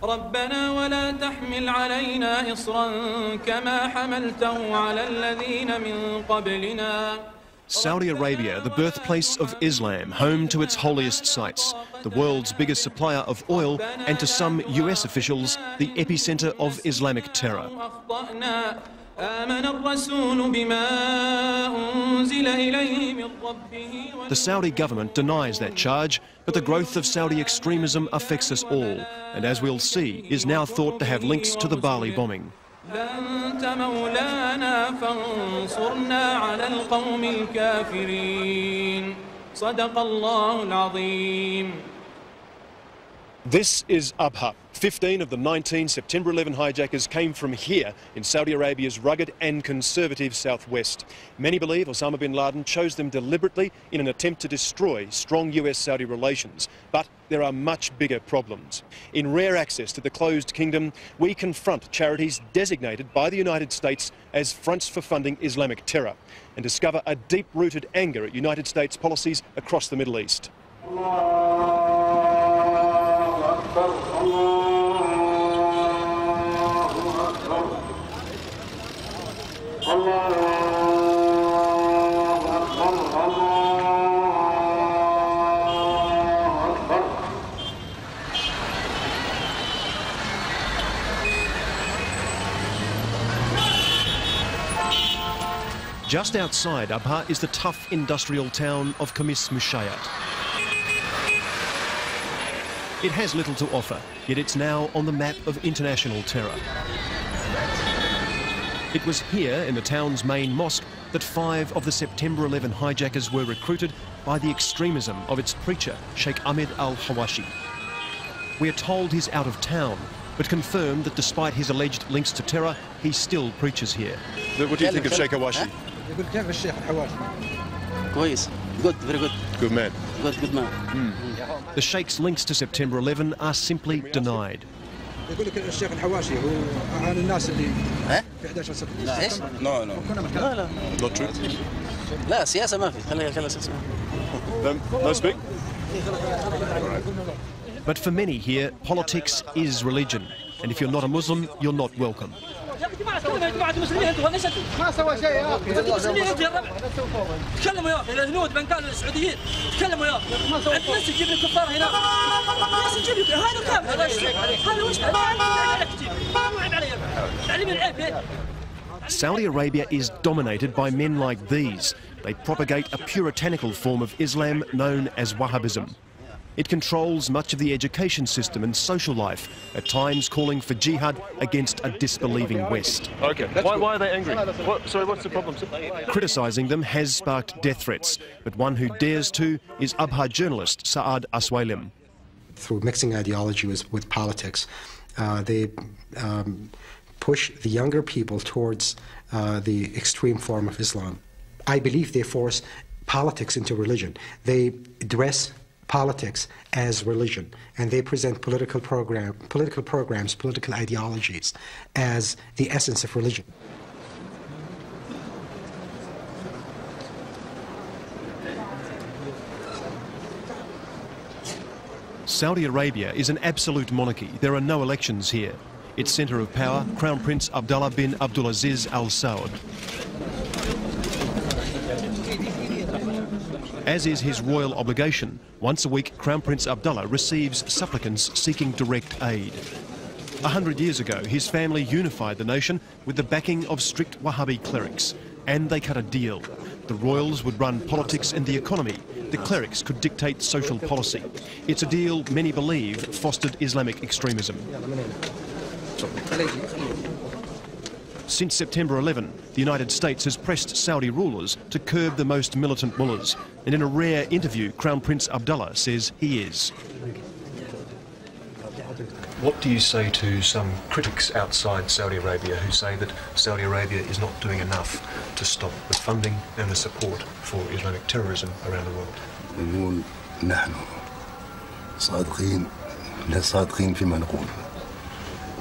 ربنا ولا تحمل علينا إصرا كما حملته على الذين من قبلنا. Saudi Arabia, the birthplace of Islam, home to its holiest sites, the world's biggest supplier of oil, and to some US officials, the epicenter of Islamic terror. The Saudi government denies that charge, but the growth of Saudi extremism affects us all, and as we'll see, is now thought to have links to the Bali bombing. This is Abha. 15 of the 19 September 11 hijackers came from here in Saudi Arabia's rugged and conservative southwest. Many believe Osama bin Laden chose them deliberately in an attempt to destroy strong US-Saudi relations. But there are much bigger problems. In rare access to the closed kingdom, we confront charities designated by the United States as fronts for funding Islamic terror and discover a deep-rooted anger at United States policies across the Middle East. Just outside Abha is the tough industrial town of Khamis Mushayat. It has little to offer, yet it's now on the map of international terror. It was here, in the town's main mosque, that 5 of the September 11 hijackers were recruited by the extremism of its preacher, Sheikh Ahmed al-Hawashi. We are told he's out of town, but confirmed that despite his alleged links to terror, he still preaches here. What do you think of Sheikh Hawashi? Good, very good. Good man. Good man. The Sheikh's links to September 11 are simply denied. No. Not true. لا سياسة ما في خليها سياسة. No speak? But for many here, politics is religion. And if you're not a Muslim, you're not welcome. Saudi Arabia is dominated by men like these. They propagate a puritanical form of Islam known as Wahhabism. It controls much of the education system and social life, at times calling for jihad against a disbelieving West. OK. Why are they angry? What's the problem? Criticising them has sparked death threats, but one who dares to is Abha journalist Saad Aswailim. Through mixing ideology with politics, they push the younger people towards the extreme form of Islam. I believe they force politics into religion. They dress politics as religion, and they present political programs, political ideologies as the essence of religion. Saudi Arabia is an absolute monarchy. There are no elections here. Its centre of power, Crown Prince Abdullah bin Abdulaziz Al Saud. As is his royal obligation, once a week Crown Prince Abdullah receives supplicants seeking direct aid. 100 years ago, his family unified the nation with the backing of strict Wahhabi clerics, and they cut a deal. The royals would run politics and the economy. The clerics could dictate social policy. It's a deal many believe fostered Islamic extremism. Since September 11, the United States has pressed Saudi rulers to curb the most militant mullahs, and in a rare interview, Crown Prince Abdullah says he is. What do you say to some critics outside Saudi Arabia who say that Saudi Arabia is not doing enough to stop the funding and the support for Islamic terrorism around the world? نقول نحن صادقين فيما نقول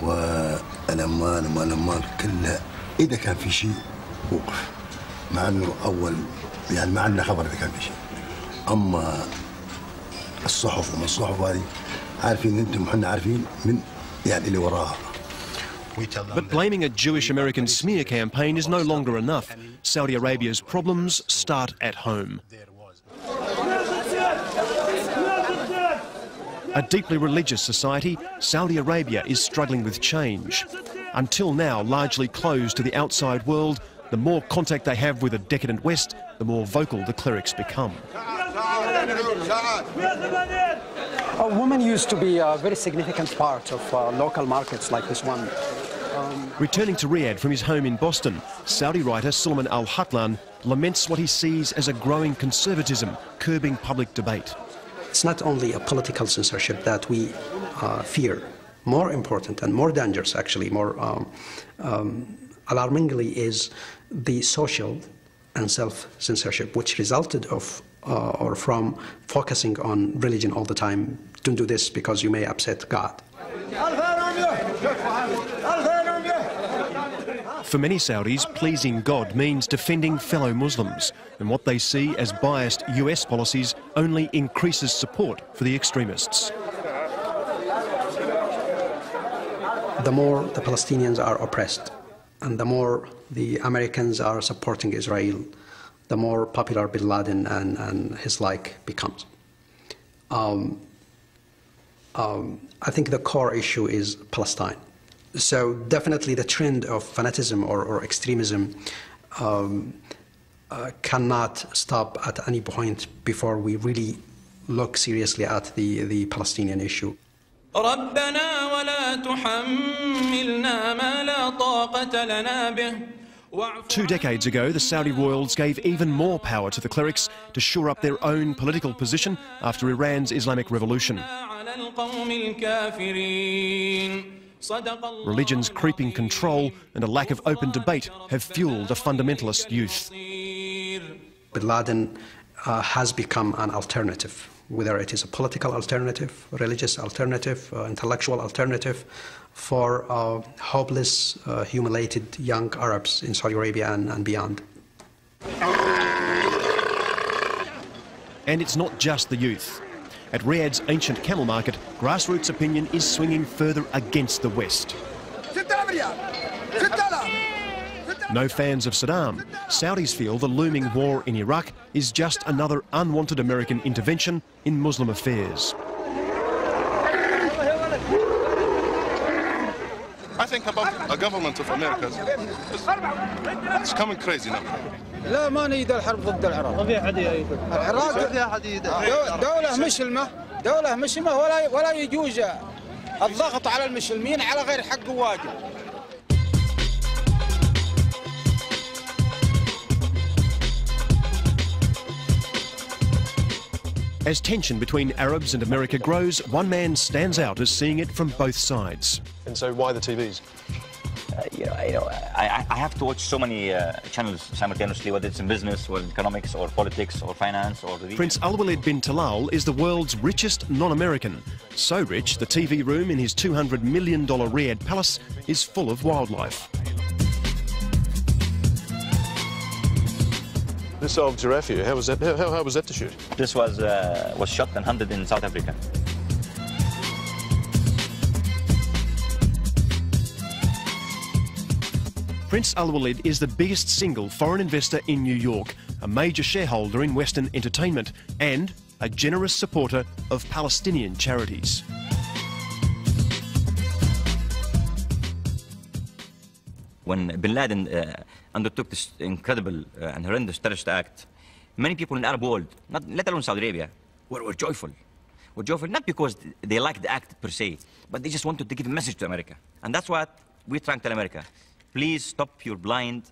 والأموال وما الأموال كلها إذا كان في شيء وقف مع أنه أول يعني ما عندنا خبر إذا كان في شيء أما الصحف وما الصحف هذه عارفين أنتم وحنا عارفين من يعني اللي وراها. But blaming a Jewish American smear campaign is no longer enough. Saudi Arabia's problems start at home. A deeply religious society, Saudi Arabia is struggling with change. Until now, largely closed to the outside world, the more contact they have with a decadent West, the more vocal the clerics become. Women used to be a very significant part of local markets like this one. Returning to Riyadh from his home in Boston, Saudi writer Suleiman Al-Hatlan laments what he sees as a growing conservatism, curbing public debate. It's not only a political censorship that we fear. More important and more dangerous, actually, more alarmingly, is the social and self-censorship, which resulted or from focusing on religion all the time. Don't do this because you may upset God. For many Saudis, pleasing God means defending fellow Muslims, and what they see as biased US policies only increases support for the extremists. The more the Palestinians are oppressed, and the more the Americans are supporting Israel, the more popular bin Laden and his like becomes. I think the core issue is Palestine. So definitely the trend of fanatism or extremism cannot stop at any point before we really look seriously at the Palestinian issue. ربنا ولا تحملنا ما لا طاقة لنا به. 2 decades ago, the Saudi royals gave even more power to the clerics to shore up their own political position after Iran's Islamic Revolution. Religion's creeping control and a lack of open debate have fueled a fundamentalist youth. Bin Laden has become an alternative, whether it is a political alternative, religious alternative, intellectual alternative, for hopeless, humiliated young Arabs in Saudi Arabia and beyond. And it's not just the youth. At Riyadh's ancient camel market, grassroots opinion is swinging further against the West. No fans of Saddam, Saudis feel the looming war in Iraq is just another unwanted American intervention in Muslim affairs. I think about a government of America. It's coming crazy now. لا ما نريد الحرب ضد العراق. ما في أحد يريد. العراق دولة مسلمة ولا يجوز الضغط على المسلمين على غير حق وواجب. As tension between Arabs and America grows, one man stands out as seeing it from both sides. And so why the TVs? I have to watch so many channels simultaneously, whether it's in business or economics or politics or finance or religion. Prince Al-Walid bin Talal is the world's richest non-American. So rich, the TV room in his $200 million Riyadh palace is full of wildlife. This old giraffe here, how was that? How hard was that to shoot? This was shot and hunted in South Africa. Prince Al-Walid is the biggest single foreign investor in New York, a major shareholder in Western entertainment, and a generous supporter of Palestinian charities. When bin Laden undertook this incredible and horrendous terrorist act, many people in the Arab world, let alone Saudi Arabia, were joyful. Were joyful not because they liked the act per se, but they just wanted to give a message to America. And that's what we're trying to tell America. Please stop your blind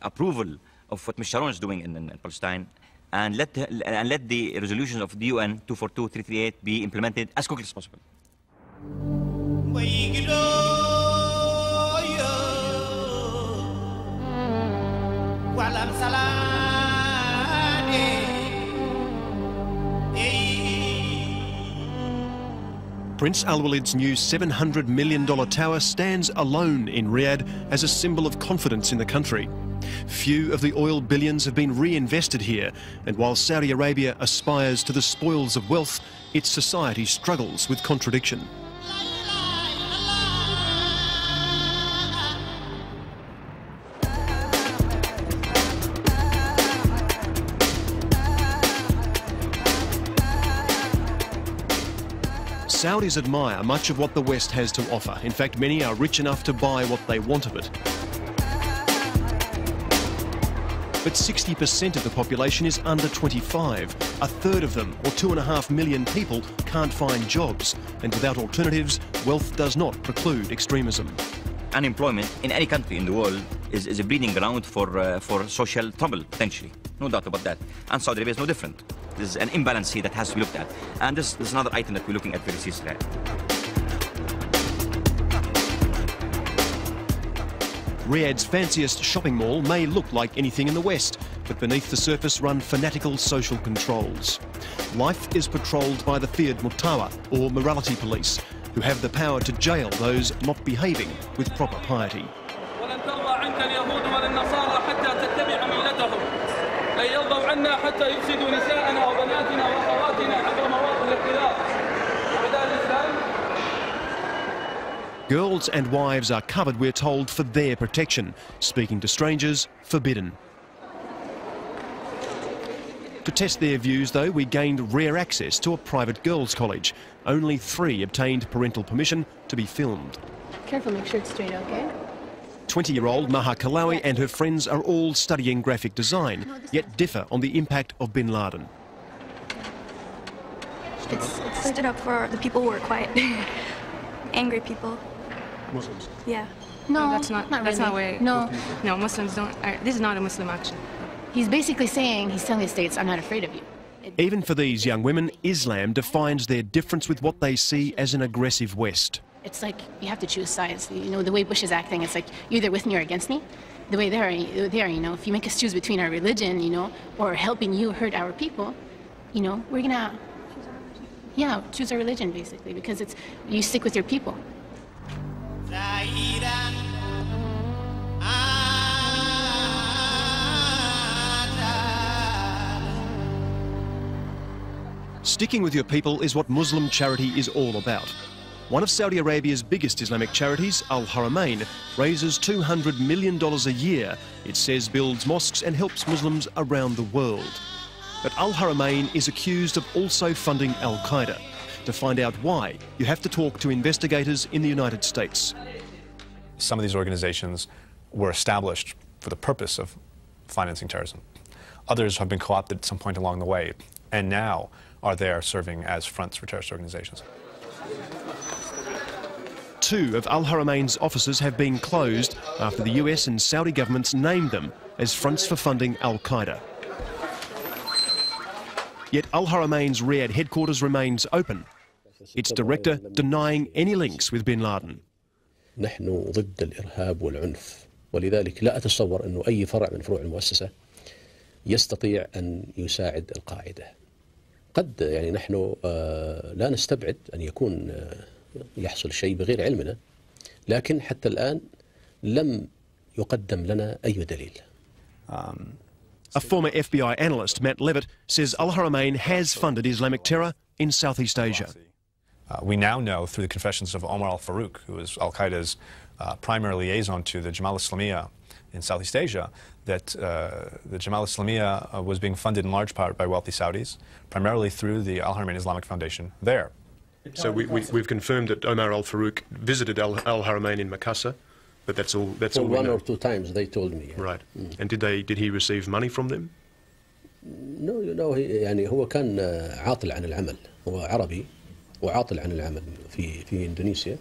approval of what Mr. Sharon is doing in Palestine, and let the resolutions of the UN 242, 338 be implemented as quickly as possible. Prince Al-Walid's new $700 million tower stands alone in Riyadh as a symbol of confidence in the country. Few of the oil billions have been reinvested here, and while Saudi Arabia aspires to the spoils of wealth, its society struggles with contradiction. Saudis admire much of what the West has to offer. In fact, many are rich enough to buy what they want of it. But 60% of the population is under 25. A third of them, or 2.5 million people, can't find jobs. And without alternatives, wealth does not preclude extremism. Unemployment in any country in the world is a breeding ground for social trouble, potentially. No doubt about that. And Saudi Arabia is no different. There's an imbalance here that has to be looked at. And this is another item that we're looking at very seriously. Riyadh's fanciest shopping mall may look like anything in the West, but beneath the surface run fanatical social controls. Life is patrolled by the feared Mutawa, or morality police, who have the power to jail those not behaving with proper piety. Girls and wives are covered, we're told, for their protection. Speaking to strangers, forbidden. To test their views, though, we gained rare access to a private girls' college. Only 3 obtained parental permission to be filmed. Careful, make sure it's straight, okay? 20-year-old Maha Kalawi and her friends are all studying graphic design, yet differ on the impact of bin Laden. It's stood up for the people who are quiet. Angry people. Muslims? Yeah. No, that's not way. No. No, Muslims don't. This is not a Muslim action. He's basically saying, he's telling the states, I'm not afraid of you. Even for these young women, Islam defines their difference with what they see as an aggressive West. It's like you have to choose sides. You know, the way Bush is acting, it's like you're either with me or against me. The way they're, you know, if you make us choose between our religion, you know, or helping you hurt our people, you know, we're gonna, yeah, choose our religion basically, because it's, you stick with your people. Sticking with your people is what Muslim charity is all about. One of Saudi Arabia's biggest Islamic charities, Al Haramain, raises $200 million a year. It says builds mosques and helps Muslims around the world. But Al Haramain is accused of also funding Al Qaeda. To find out why, you have to talk to investigators in the United States. Some of these organizations were established for the purpose of financing terrorism. Others have been co-opted at some point along the way, and now are there serving as fronts for terrorist organizations. 2 of Al Haramain's offices have been closed after the US and Saudi governments named them as fronts for funding Al Qaeda. Yet Al Haramain's Riyadh headquarters remains open, its director denying any links with bin Laden. نحن ضد الإرهاب والعنف، ولذلك لا أتصور أنه أي فرع من فروع المؤسسة يستطيع أن يساعد القاعدة. قد يعني نحن لا نستبعد أن يكون يحصل شيء بغير علمنا، لكن حتى الآن لم يقدم لنا أي دليل. A former FBI analyst, Matt Levitt, says Al Haramain has funded Islamic terror in Southeast Asia. We now know through the confessions of Omar al-Farouk, who is al-Qaeda's primary liaison to the Jamaat al-Islamiyya in Southeast Asia, that the Jamaat al-Islamiyya was being funded in large part by wealthy Saudis, primarily through the Al Haramain Islamic Foundation there. So we've confirmed that Omar al-Farouk visited Al Haramain in Makassar, but that's all. That's all. One or 2 times they told me. Right. And did he receive money from them? No, you know, يعني هو كان عاطل عن العمل، هو عربي وعاطل عن العمل في إندونيسيا.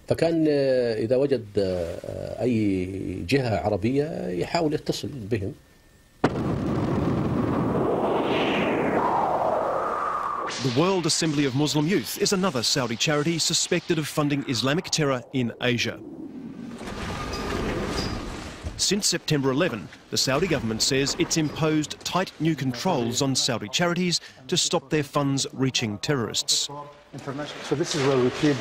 فكان إذا وجد أي جهة عربية يحاول يتصل بهم. The World Assembly of Muslim Youth is another Saudi charity suspected of funding Islamic terror in Asia. Since September 11, the Saudi government says it's imposed tight new controls on Saudi charities to stop their funds reaching terrorists. So this is where we keep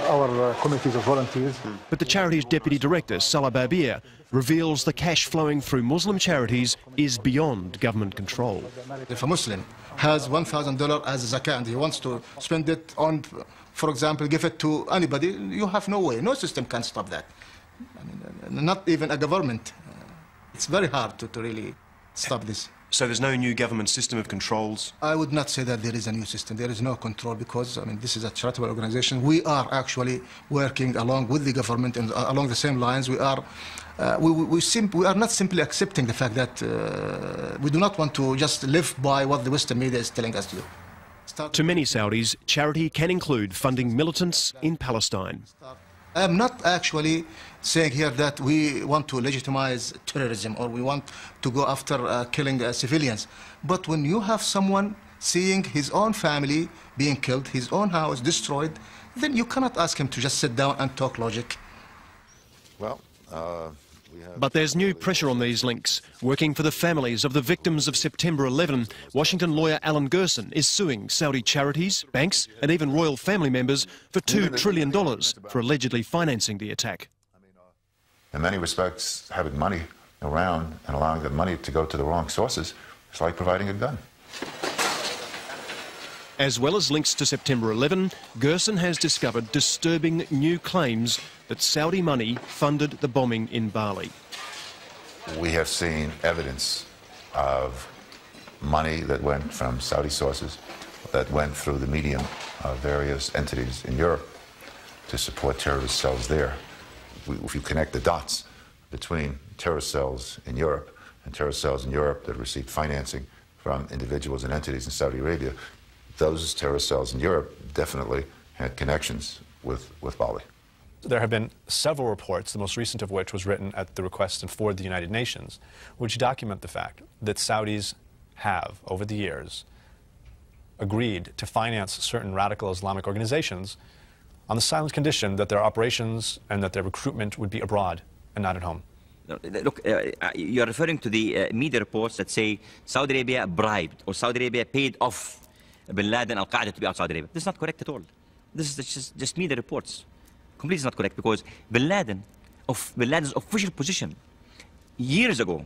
our committees of volunteers. But the charity's deputy director, Salah Babir, reveals the cash flowing through Muslim charities is beyond government control. If a Muslim has $1,000 as a zakah and he wants to spend it on, for example, give it to anybody, you have no way. No system can stop that. I mean, not even a government. It's very hard to really stop this. So there's no new government system of controls? I would not say that there is a new system. There is no control because, I mean, this is a charitable organization. We are actually working along with the government and along the same lines. We are, we are not simply accepting the fact that we do not want to just live by what the Western media is telling us to do. To many Saudis, charity can include funding militants in Palestine. I am not actually saying here that we want to legitimize terrorism or we want to go after killing civilians. But when you have someone seeing his own family being killed, his own house destroyed, then you cannot ask him to just sit down and talk logic. Well, But there's new pressure on these links. Working for the families of the victims of September 11, Washington lawyer Alan Gerson is suing Saudi charities, banks and even royal family members for $2 trillion for allegedly financing the attack. In many respects, having money around and allowing the money to go to the wrong sources is like providing a gun. As well as links to September 11, Gerson has discovered disturbing new claims that Saudi money funded the bombing in Bali. We have seen evidence of money that went from Saudi sources that went through the medium of various entities in Europe to support terrorist cells there. If you connect the dots between terrorist cells in Europe and terrorist cells in Europe that received financing from individuals and entities in Saudi Arabia, those terrorist cells in Europe definitely had connections with Bali. There have been several reports, the most recent of which was written at the request and for the United Nations, which document the fact that Saudis have, over the years, agreed to finance certain radical Islamic organizations on the silent condition that their operations and that their recruitment would be abroad and not at home. Look, you're referring to the media reports that say Saudi Arabia bribed or Saudi Arabia paid off Bin Laden and Al-Qaeda to be out Saudi Arabia. This is not correct at all. This is just media reports. Completely not correct because Bin Laden's official position years ago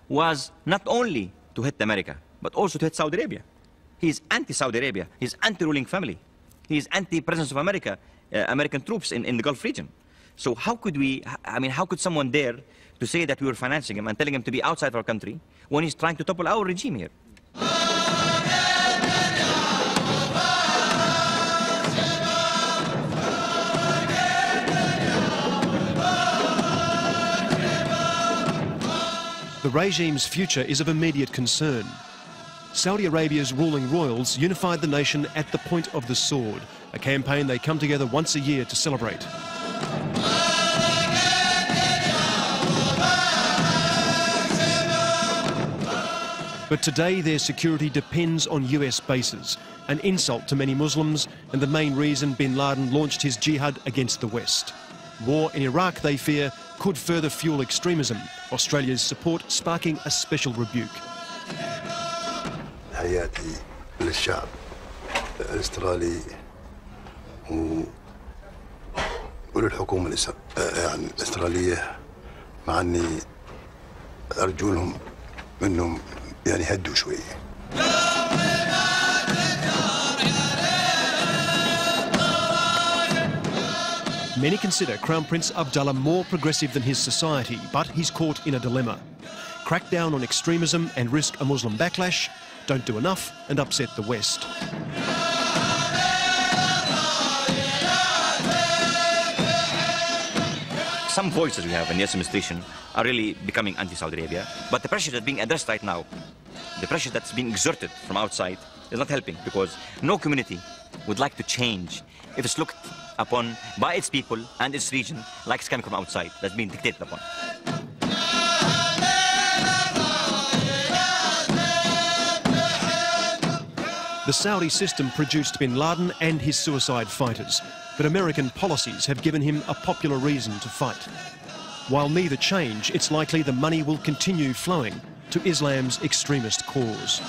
was not only to hit America, but also to hit Saudi Arabia. He is anti-Saudi Arabia. He is anti-ruling family. He is anti-presence of American troops in the Gulf region. So how could we, I mean, how could someone dare to say that we were financing him and telling him to be outside of our country when he's trying to topple our regime here? The regime's future is of immediate concern. Saudi Arabia's ruling royals unified the nation at the point of the sword, a campaign they come together once a year to celebrate. But today their security depends on US bases, an insult to many Muslims and the main reason Bin Laden launched his jihad against the West. War in Iraq, they fear, could further fuel extremism, Australia's support sparking a special rebuke. حياتي للشعب الاسترالي وللحكومة يعني الاسترالية مع اني ارجو لهم منهم يعني هدوا شوية. Many consider Crown Prince Abdullah more progressive than his society, but he's caught in a dilemma. Crack down on extremism and risk a Muslim backlash, don't do enough and upset the West. Some voices we have in the administration are really becoming anti-Saudi Arabia, but the pressure that's being addressed right now, the pressure that's being exerted from outside is not helping because no community would like to change if it's looked upon by its people and its region like it's coming from outside, that's being dictated upon. The Saudi system produced Bin Laden and his suicide fighters, but American policies have given him a popular reason to fight. While neither change, it's likely the money will continue flowing to Islam's extremist cause.